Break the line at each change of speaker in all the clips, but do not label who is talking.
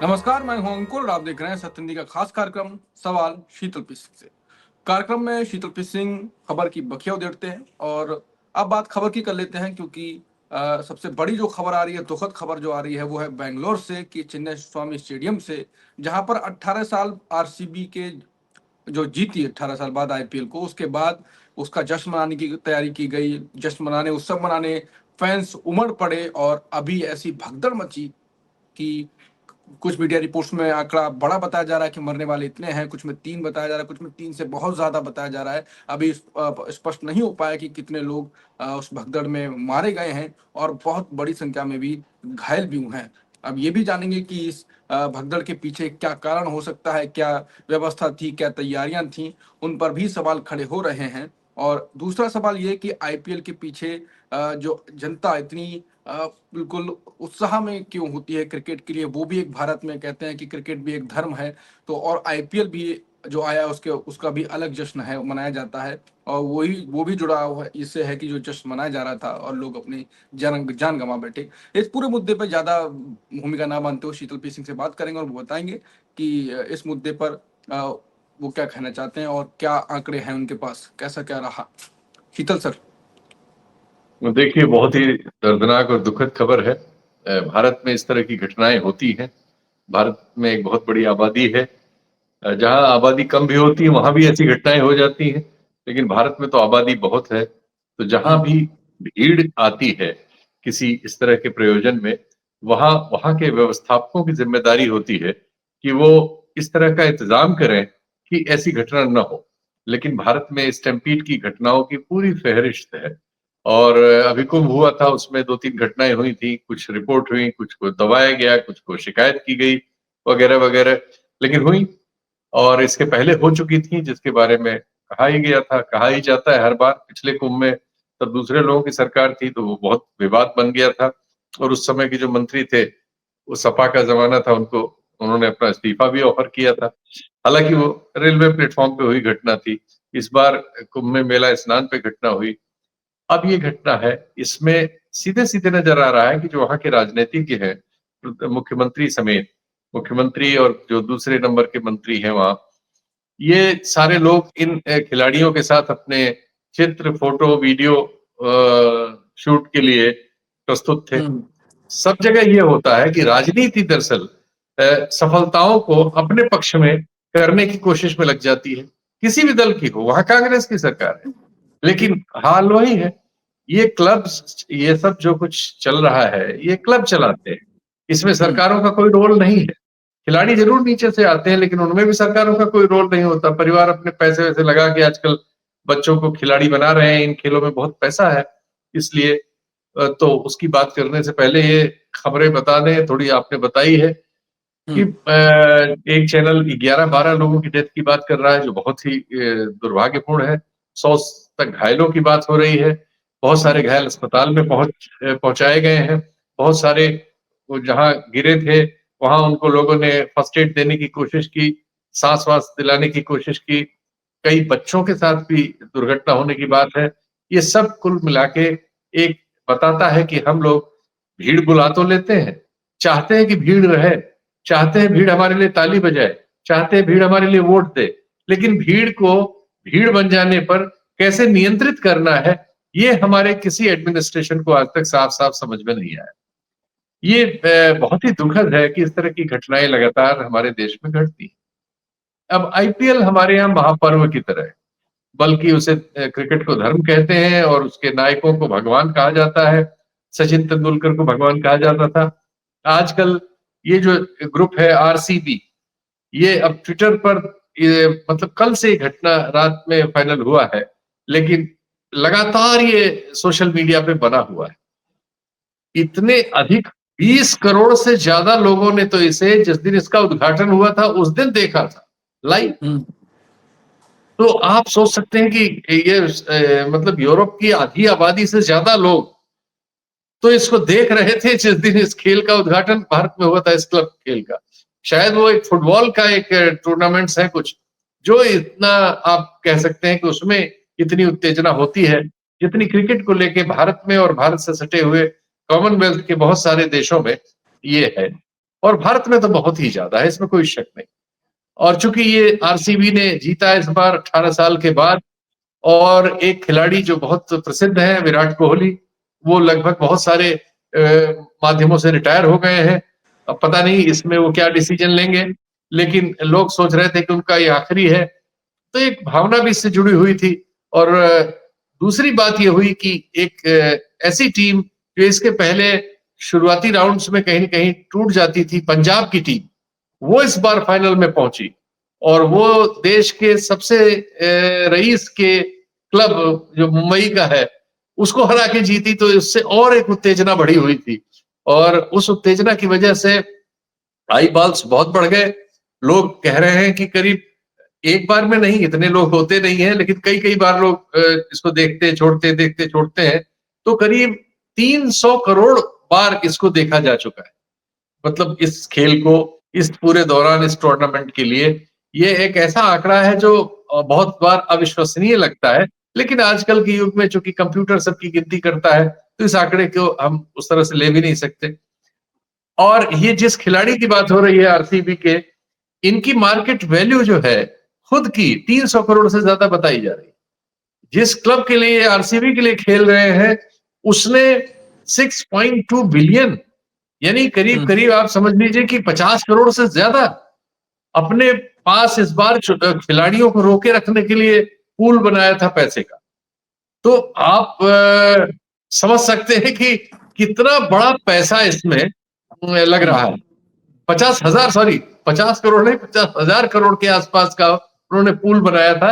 नमस्कार, मैं हूं अंकुर और आप देख रहे हैं सत्यनिधि का खास कार्यक्रम सवाल शीतल पी सिंह से। कार्यक्रम में शीतल पी सिंह खबर की बखिया उधेड़ते हैं और अब बात खबर की कर लेते हैं क्योंकि सबसे बड़ी जो खबर आ रही है, दुखद खबर जो आ रही है वो है बेंगलोर से कि चिन्नई स्वामी स्टेडियम से, जहां पर 18 साल आरसीबी के जो जीती 18 साल बाद आईपीएल को, उसके बाद उसका जश्न मनाने की तैयारी की गई। जश्न मनाने, उत्सव मनाने फैंस उमड़ पड़े और अभी ऐसी भगदड़ मची कि कुछ मीडिया रिपोर्ट्स में आंकड़ा बड़ा बताया जा रहा है कि मरने वाले इतने हैं, कुछ में 3 बताया जा रहा है, कुछ में 3 से बहुत ज़्यादा बताया जा रहा है। अभी स्पष्ट नहीं हो पाया कि कितने लोग उस भगदड़ में मारे गए हैं और बहुत बड़ी संख्या में भी घायल भी हुए हैं। अब ये भी जानेंगे कि इस भगदड़ के पीछे क्या कारण हो सकता है, क्या व्यवस्था थी, क्या तैयारियां थीं, उन पर भी सवाल खड़े हो रहे हैं। और दूसरा सवाल ये कि आईपीएल के पीछे जो जनता इतनी बिल्कुल उत्साह में क्यों होती है क्रिकेट के लिए, वो भी एक, भारत में कहते हैं कि क्रिकेट भी एक धर्म है, तो और आईपीएल भी जो आया उसके उसका भी अलग जश्न है, मनाया जाता है। और वो भी जुड़ा हुआ है इससे है कि जो जश्न मनाया जा रहा था और लोग अपनी जान गंवा बैठे। इस पूरे मुद्दे पर ज्यादा भूमिका ना मानते हुए शीतल पी सिंह से बात करेंगे और वो बताएंगे कि इस मुद्दे पर वो क्या कहना चाहते हैं और क्या आंकड़े हैं उनके पास, कैसा क्या रहा। शीतल सर।
देखिए, बहुत ही दर्दनाक और दुखद खबर है। भारत में इस तरह की घटनाएं होती हैं। भारत में एक बहुत बड़ी आबादी है। जहां आबादी कम भी होती है वहां भी ऐसी घटनाएं हो जाती हैं, लेकिन भारत में तो आबादी बहुत है। तो जहां
हम्म।
भी भीड़ आती है किसी इस तरह के प्रयोजन में, वहां वहां के व्यवस्थापकों की जिम्मेदारी होती है कि वो इस तरह का इंतजाम करें कि ऐसी घटना न हो। लेकिन भारत में स्टैम्पीड की घटनाओं की पूरी फहरिस्त है। और अभी कुंभ हुआ था, उसमें 2-3 घटनाएं हुई थी, कुछ रिपोर्ट हुई, कुछ को दबाया गया, कुछ को शिकायत की गई, वगैरह वगैरह, लेकिन हुई। और इसके पहले हो चुकी थी, जिसके बारे में कहा ही गया था, कहा ही जाता है हर बार। पिछले कुंभ में तब दूसरे लोगों की सरकार थी तो वो बहुत विवाद बन गया था, और उस समय के जो मंत्री थे, वो सपा का जमाना था, उन्होंने अपना इस्तीफा भी ऑफर किया था। हालांकि वो रेलवे प्लेटफॉर्म पे हुई घटना थी। इस बार कुंभ में मेला स्नान पे घटना हुई। अब ये घटना है, इसमें सीधे सीधे नजर आ रहा है कि जो वहां के राजनीतिज्ञ हैं, मुख्यमंत्री समेत, मुख्यमंत्री और जो दूसरे नंबर के मंत्री हैं वहां, ये सारे लोग इन खिलाड़ियों के साथ अपने चित्र, फोटो, वीडियो शूट के लिए प्रस्तुत थे।
हम्म।
सब जगह ये होता है कि राजनीति दरअसल सफलताओं को अपने पक्ष में करने की कोशिश में लग जाती है, किसी भी दल की हो। वहां कांग्रेस की सरकार है, लेकिन हाल वही है। ये क्लब्स, ये सब जो कुछ चल रहा है, ये क्लब चलाते हैं, इसमें
हम्म।
सरकारों का कोई रोल नहीं है। खिलाड़ी जरूर नीचे से आते हैं, लेकिन उनमें भी सरकारों का कोई रोल नहीं होता। परिवार अपने पैसे वैसे लगा के आजकल बच्चों को खिलाड़ी बना रहे हैं, इन खेलों में बहुत पैसा है। इसलिए तो उसकी बात करने से पहले ये खबरें बता दें, थोड़ी आपने बताई है कि
हम्म।
एक चैनल 11-12 लोगों की डेथ की बात कर रहा है, जो बहुत ही दुर्भाग्यपूर्ण है। 100 तक घायलों की बात हो रही है। बहुत सारे
हम्म।
घायल अस्पताल में पहुंचाए गए हैं। बहुत सारे वो जहां गिरे थे वहां उनको लोगों ने फर्स्ट एड देने की कोशिश की, सांस वास दिलाने की कोशिश की। कई बच्चों के साथ भी दुर्घटना होने की बात है। ये सब कुल मिला के एक बताता है कि हम लोग भीड़ बुला तो लेते हैं, चाहते हैं कि भीड़ रहे, चाहते हैं भीड़ हमारे लिए ताली बजाए, चाहते हैं भीड़ हमारे लिए वोट दे, लेकिन भीड़ को भीड़ बन जाने पर कैसे नियंत्रित करना है, ये हमारे किसी एडमिनिस्ट्रेशन को आज तक साफ साफ समझ में नहीं आया। ये बहुत ही दुखद है कि इस तरह की घटनाएं लगातार हमारे देश में घटती हैं। अब आईपीएल हमारे यहाँ महापर्व की तरह है, बल्कि उसे क्रिकेट को धर्म कहते हैं और उसके नायकों को भगवान कहा जाता है। सचिन तेंदुलकर को भगवान कहा जाता था। आजकल ये जो ग्रुप है आरसीबी, ये अब ट्विटर पर मतलब कल से घटना रात में फाइनल हुआ है, लेकिन लगातार ये सोशल मीडिया पे बना हुआ है। इतने अधिक 20 करोड़ से ज्यादा लोगों ने तो इसे, जिस दिन इसका उद्घाटन हुआ था उस दिन देखा था लाइव।
हम्म।
तो आप सोच सकते हैं कि ये मतलब यूरोप की आधी आबादी से ज्यादा लोग तो इसको देख रहे थे जिस दिन इस खेल का उद्घाटन भारत में हुआ था, इस क्लब खेल का। शायद वो एक फुटबॉल का एक टूर्नामेंट्स है कुछ, जो इतना आप कह सकते हैं कि उसमें इतनी उत्तेजना होती है जितनी क्रिकेट को लेके भारत में और भारत से सटे हुए कॉमनवेल्थ के बहुत सारे देशों में ये है। और भारत में तो बहुत ही ज्यादा है, इसमें कोई शक नहीं। और चूंकि ये आरसीबी ने जीता इस बार 18 साल के बाद, और एक खिलाड़ी जो बहुत प्रसिद्ध है विराट कोहली, वो लगभग बहुत सारे माध्यमों से रिटायर हो गए हैं। अब पता नहीं इसमें वो क्या डिसीजन लेंगे, लेकिन लोग सोच रहे थे कि उनका ये आखिरी है, तो एक भावना भी इससे जुड़ी हुई थी। और दूसरी बात ये हुई कि एक ऐसी टीम जो इसके पहले शुरुआती राउंड्स में कहीं न कहीं टूट जाती थी, पंजाब की टीम, वो इस बार फाइनल में पहुंची, और वो देश के सबसे रईस के क्लब जो मुंबई का है, उसको हरा के जीती, तो इससे और एक उत्तेजना बढ़ी हुई थी। और उस उत्तेजना की वजह से आई बॉल्स बहुत बढ़ गए। लोग कह रहे हैं कि करीब एक बार में नहीं, इतने लोग होते नहीं है, लेकिन कई कई बार लोग इसको देखते छोड़ते हैं, तो करीब 300 करोड़ बार इसको देखा जा चुका है। मतलब इस खेल को, इस पूरे दौरान, इस टूर्नामेंट के लिए ये एक ऐसा आंकड़ा है जो बहुत बार अविश्वसनीय लगता है, लेकिन आजकल के युग में चूंकि कंप्यूटर सबकी गिनती करता है, तो इस आंकड़े को हम उस तरह से ले भी नहीं सकते। और ये जिस खिलाड़ी की बात हो रही है आरसीबी के, इनकी मार्केट वैल्यू जो है खुद की 300 करोड़ से ज्यादा बताई जा रही है। जिस क्लब के लिए आरसीबी के लिए खेल रहे हैं, उसने 6.2 बिलियन, यानी करीब करीब आप समझ लीजिए कि 50 करोड़ से ज्यादा अपने पास इस बार खिलाड़ियों को रोके रखने के लिए पूल बनाया था पैसे का। तो आप समझ सकते हैं कि कितना बड़ा पैसा इसमें लग रहा है। 50 करोड़ नहीं, 50,000 करोड़ के आसपास का उन्होंने पूल बनाया था।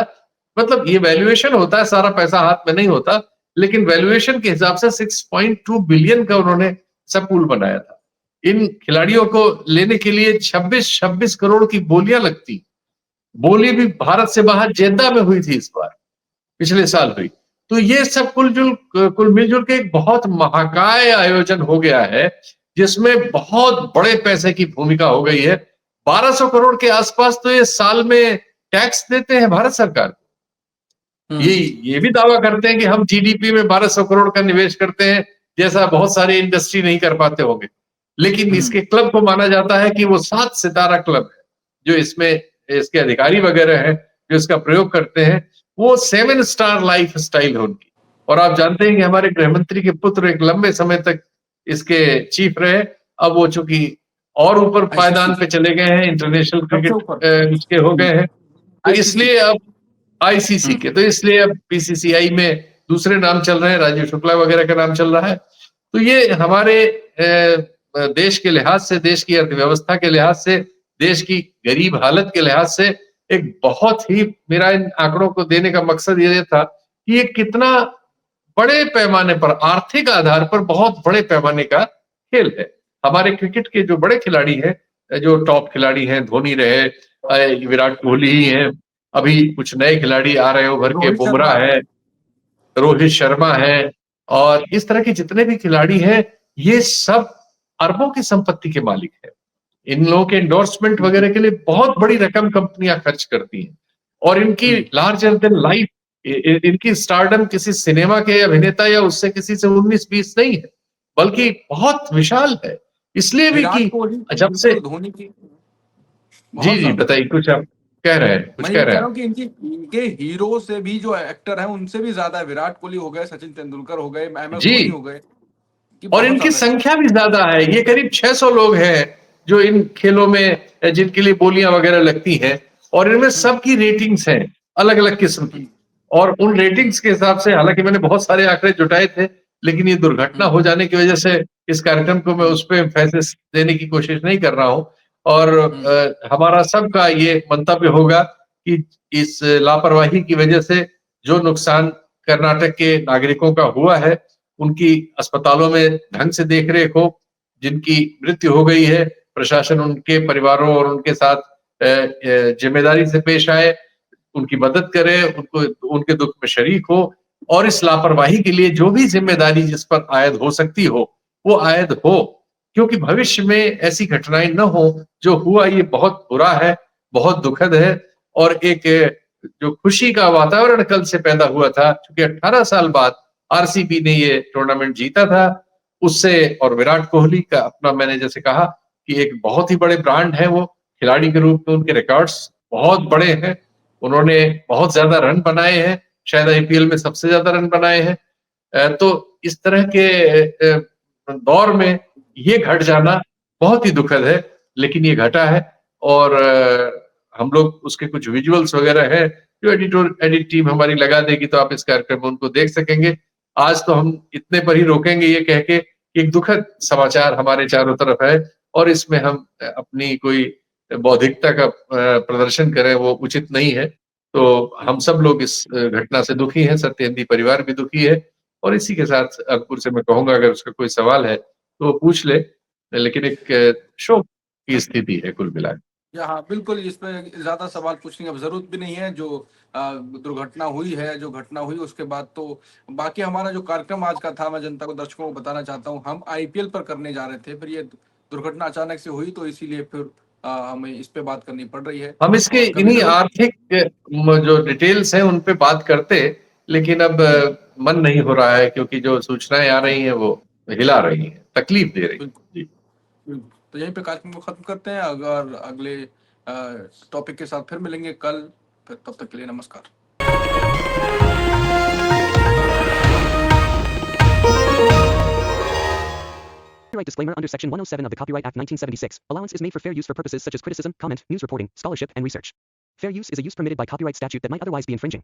मतलब ये वैल्यूएशन होता है, सारा पैसा हाथ में नहीं होता, लेकिन वैल्यूएशन के हिसाब से 6.2 बिलियन का उन्होंने सब पूल बनाया था। इन खिलाड़ियों को लेने के लिए 26 करोड़ की बोलियां लगती। बोली भी भारत से बाहर जेद्दा में हुई थी इस बार, पिछले साल हुई। तो ये सब कुल मिलजुल के एक बहुत महाकाय आयोजन हो गया है, जिसमें बहुत बड़े पैसे की भूमिका हो गई है। 1200 करोड़ के आसपास तो ये साल में टैक्स देते हैं भारत सरकार। ये भी दावा करते हैं कि हम जीडीपी में 1200 करोड़ का निवेश करते हैं, जैसा बहुत सारे इंडस्ट्री नहीं कर पाते होंगे। लेकिन इसके क्लब को माना जाता है कि वो 7 सितारा क्लब है, जो इसमें इसके अधिकारी वगैरह हैं, जो इसका प्रयोग करते हैं, वो 7 स्टार लाइफ स्टाइल है उनकी। और आप जानते हैं कि हमारे गृहमंत्री के पुत्र एक लंबे समय तक इसके चीफ रहे। अब वो चूंकि और ऊपर पायदान पे चले गए हैं, इंटरनेशनल क्रिकेट उसके हो गए हैं, तो इसलिए अब आईसीसी के, तो इसलिए अब बीसीसीआई में दूसरे नाम चल रहे हैं, राजीव शुक्ला वगैरह का नाम चल रहा है। तो ये हमारे देश के लिहाज से, देश की अर्थव्यवस्था के लिहाज से, देश की गरीब हालत के लिहाज से एक बहुत ही, मेरा इन आंकड़ों को देने का मकसद ये था कि ये कितना बड़े पैमाने पर, आर्थिक आधार पर बहुत बड़े पैमाने का खेल है। हमारे क्रिकेट के जो बड़े खिलाड़ी हैं, जो टॉप खिलाड़ी हैं, धोनी रहे, विराट कोहली ही हैं, अभी कुछ नए खिलाड़ी आ रहे हैं उभर के, बुमराह है, रोहित शर्मा है, और इस तरह के जितने भी खिलाड़ी हैं, ये सब अरबों की संपत्ति के मालिक हैं। इन लोगों के एंडोर्समेंट वगैरह के लिए बहुत बड़ी रकम कंपनियां खर्च करती हैं, और इनकी लार्जर देन लाइफ, इनकी स्टारडम किसी सिनेमा के अभिनेता या उससे किसी से 19-20 नहीं है, बल्कि बहुत विशाल है। इसलिए भी कि जब से
धोनी की
जी बताइए, कुछ आप कह रहे हैं, कुछ कह रहे हैं।
कि इनके हीरो से भी जो एक्टर हैं, उनसे भी ज्यादा विराट कोहली हो गए, सचिन तेंदुलकर हो गए, MS धोनी हो गए,
और इनकी संख्या भी ज्यादा है। ये करीब 600 लोग हैं जो इन खेलों में, जिनके लिए बोलियां वगैरह लगती हैं, और इनमें सबकी रेटिंग्स हैं अलग अलग किस्म की। और उन रेटिंग्स के हिसाब से, हालांकि मैंने बहुत सारे आंकड़े जुटाए थे, लेकिन ये दुर्घटना हो जाने की वजह से इस कार्यक्रम को मैं उस पर फैसले देने की कोशिश नहीं कर रहा हूं। और हमारा सबका ये मंतव्य होगा कि इस लापरवाही की वजह से जो नुकसान कर्नाटक के नागरिकों का हुआ है, उनकी अस्पतालों में ढंग से देखरेख हो, जिनकी मृत्यु हो गई है, प्रशासन उनके परिवारों और उनके साथ जिम्मेदारी से पेश आए, उनकी मदद करे, उनको, उनके दुख में शरीक हो, और इस लापरवाही के लिए जो भी जिम्मेदारी जिस पर आयद हो सकती हो, वो आयद हो, क्योंकि भविष्य में ऐसी घटनाएं न हो। जो हुआ ये बहुत बुरा है, बहुत दुखद है, और एक जो खुशी का वातावरण कल से पैदा हुआ था, क्योंकि 18 साल बाद आरसीबी ने ये टूर्नामेंट जीता था, उससे, और विराट कोहली का अपना, मैंने जैसे कहा, कि एक बहुत ही बड़े ब्रांड है वो, खिलाड़ी के रूप में उनके रिकॉर्ड्स बहुत बड़े हैं। उन्होंने बहुत ज़्यादा रन बनाए हैं, शायद आईपीएल में सबसे ज़्यादा रन बनाए हैं। तो इस तरह के दौर में ये घट जाना बहुत ही दुखद है, लेकिन ये घटा है और हम लोग उसके कुछ विजुअल्स वगैरह हैं, जो एडिट टीम हमारी लगा देगी तो आप इस कार्यक्रम में उनको देख सकेंगे। आज तो हम इतने पर ही रोकेंगे ये कह के कि एक दुखद समाचार हमारे चारों तरफ है और इसमें हम अपनी कोई बौद्धिकता का प्रदर्शन करें वो उचित नहीं है। तो हम सब लोग इस घटना से दुखी हैं, सत्येंद्र परिवार भी दुखी है और इसी के साथ अंकुर से मैं कहूँगा अगर उसका कोई सवाल है तो वो पूछ ले, लेकिन एक शोक की स्थिति है कुल मिला के।
या हाँ, बिल्कुल इस पे ज़्यादा सवाल पूछने की अब ज़रूरत भी नहीं है। जो दुर्घटना हुई है, जो घटना हुई उसके बाद तो बाकी हमारा जो कार्यक्रम आज का था, मैं जनता को, दर्शकों को बताना चाहता हूँ, हम आईपीएल पर करने जा रहे थे, फिर ये दुर्घटना अचानक से हुई तो इसीलिए फिर हमें इस पे बात करनी पड़ रही है।
हम इसके
और कभी
इन्हीं
ज़रूरत
आर्थिक जो डिटेल्स हैं उन पे बात करते, लेकिन अब मन नहीं हो रहा है क्योंकि जो सूचनाएँ आ रही हैं वो हिला रही हैं, तकलीफ दे रही हैं।
बिल्कुल,
जी।
बिल्कुल। तो यहीं पे कार्यक्रम को खत्म करते हैं। अगर अगले टॉपिक के साथ फिर मिलेंगे कल, फिर तब तक के लिए नमस्कार।
Copyright disclaimer under Section 107 of the Copyright Act 1976. Allowance is made for fair use for purposes such as criticism, comment, news reporting, scholarship, and research. Fair use is a use permitted by copyright statute that might otherwise be infringing.